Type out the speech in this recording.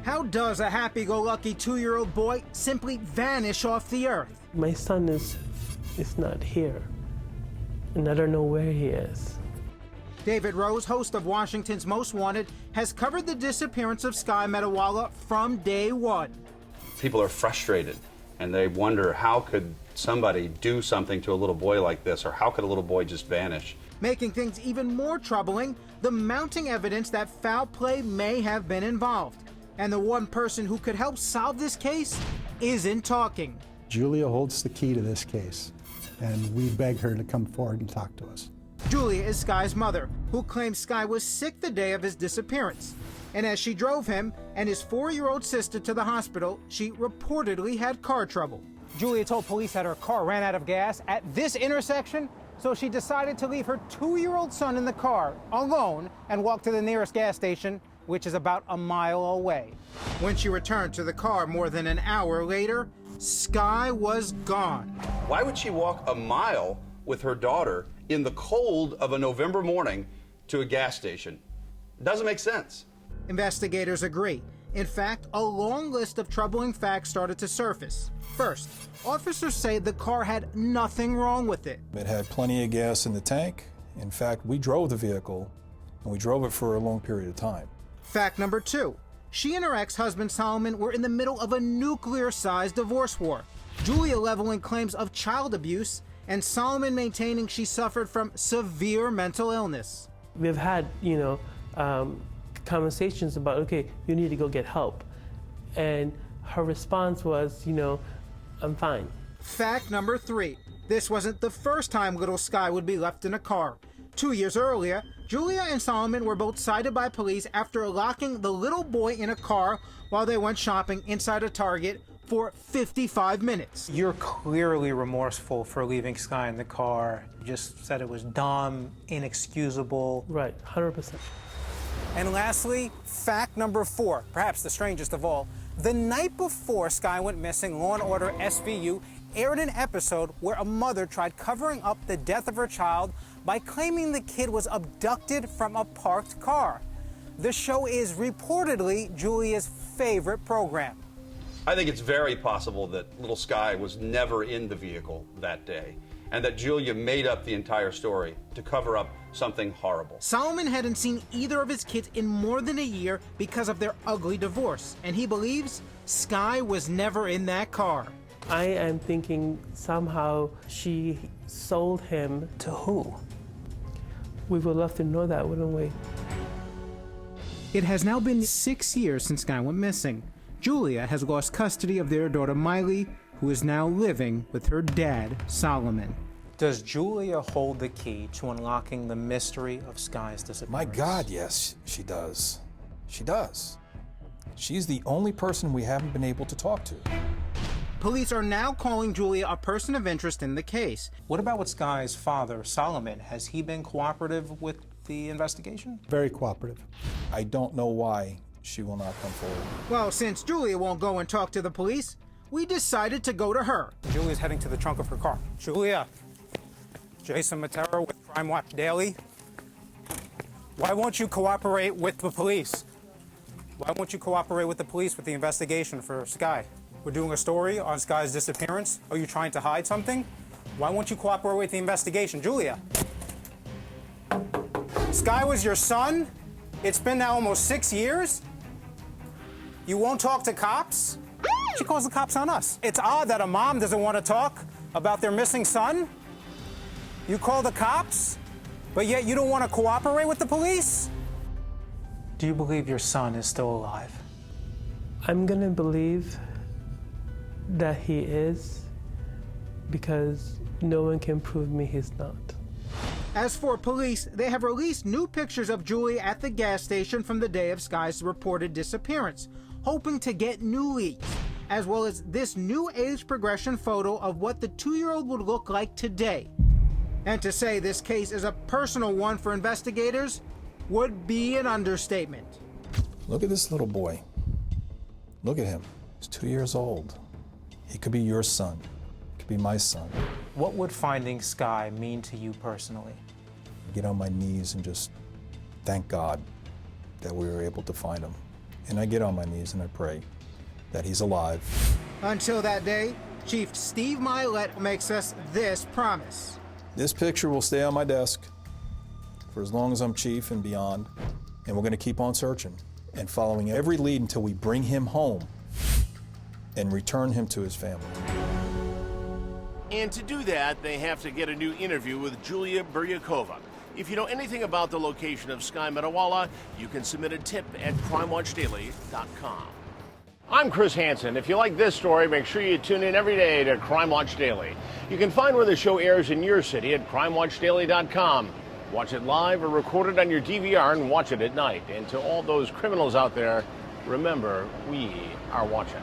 How does a happy-go-lucky 2-year-old boy simply vanish off the earth? My son is not here, and I don't know where he is. David Rose, host of Washington's Most Wanted, has covered the disappearance of Sky Mattera from day one. People are frustrated, and they wonder, how could somebody do something to a little boy like this, or how could a little boy just vanish? Making things even more troubling, the mounting evidence that foul play may have been involved. And the one person who could help solve this case isn't talking. Julia holds the key to this case, and we beg her to come forward and talk to us. Julia is Sky's mother, who claims Sky was sick the day of his disappearance. And as she drove him and his 4-year-old sister to the hospital, she reportedly had car trouble. Julia told police that her car ran out of gas at this intersection, so she decided to leave her 2-year-old son in the car alone and walk to the nearest gas station, which is about a mile away. When she returned to the car more than an hour later, Sky was gone. Why would she walk a mile with her daughter in the cold of a November morning to a gas station? It doesn't make sense. Investigators agree. In fact, a long list of troubling facts started to surface. First, officers say the car had nothing wrong with it. It had plenty of gas in the tank. In fact, we drove the vehicle, and we drove it for a long period of time. Fact number 2, she and her ex-husband Solomon were in the middle of a nuclear-sized divorce war. Julia leveling claims of child abuse, and Solomon maintaining she suffered from severe mental illness. We've had, conversations about, okay, you need to go get help. And her response was, I'm fine. Fact number 3, this wasn't the first time little Sky would be left in a car. 2 years earlier, Julia and Solomon were both cited by police after locking the little boy in a car while they went shopping inside a Target for 55 minutes. You're clearly remorseful for leaving Sky in the car. You just said it was dumb, inexcusable. Right, 100%. And lastly, fact number 4, perhaps the strangest of all. The night before Sky went missing, Law & Order SVU aired an episode where a mother tried covering up the death of her child by claiming the kid was abducted from a parked car. The show is reportedly Julia's favorite program. I think it's very possible that little Sky was never in the vehicle that day, and that Julia made up the entire story to cover up something horrible. Solomon hadn't seen either of his kids in more than a year because of their ugly divorce, and he believes Sky was never in that car. I am thinking somehow she sold him. To who? We would love to know that, wouldn't we? It has now been 6 years since Sky went missing. Julia has lost custody of their daughter Miley, who is now living with her dad, Solomon. Does Julia hold the key to unlocking the mystery of Sky's disappearance? My God, yes, she does. She does. She's the only person we haven't been able to talk to. Police are now calling Julia a person of interest in the case. What about with Sky's father, Solomon? Has he been cooperative with the investigation? Very cooperative. I don't know why she will not come forward. Well, since Julia won't go and talk to the police, we decided to go to her. Julia's heading to the trunk of her car. Julia, Jason Mattera with Crime Watch Daily. Why won't you cooperate with the police? Why won't you cooperate with the police with the investigation for Sky? We're doing a story on Sky's disappearance. Are you trying to hide something? Why won't you cooperate with the investigation? Julia. Sky was your son? It's been now almost 6 years? You won't talk to cops? She calls the cops on us. It's odd that a mom doesn't want to talk about their missing son. You call the cops, but yet you don't want to cooperate with the police? Do you believe your son is still alive? I'm gonna believe that he is, because no one can prove me he's not. As for police, they have released new pictures of Julia at the gas station from the day of Sky's reported disappearance, hoping to get new leads, as well as this new age progression photo of what the 2-year-old would look like today. And to say this case is a personal one for investigators would be an understatement. Look at this little boy. Look at him. He's 2 years old. He could be your son. He could be my son. What would finding Sky mean to you personally? Get on my knees and just thank God that we were able to find him And I get on my knees and I pray that he's alive. Until that day, Chief Steve Milet makes us this promise. This picture will stay on my desk for as long as I'm chief and beyond, and we're going to keep on searching and following every lead until we bring him home and return him to his family. And to do that, they have to get a new interview with Julia Buryakova. If you know anything about the location of Sky Mattera, you can submit a tip at crimewatchdaily.com. I'm Chris Hansen. If you like this story, make sure you tune in every day to Crime Watch Daily. You can find where the show airs in your city at crimewatchdaily.com. Watch it live or record it on your DVR and watch it at night. And to all those criminals out there, remember, we are watching.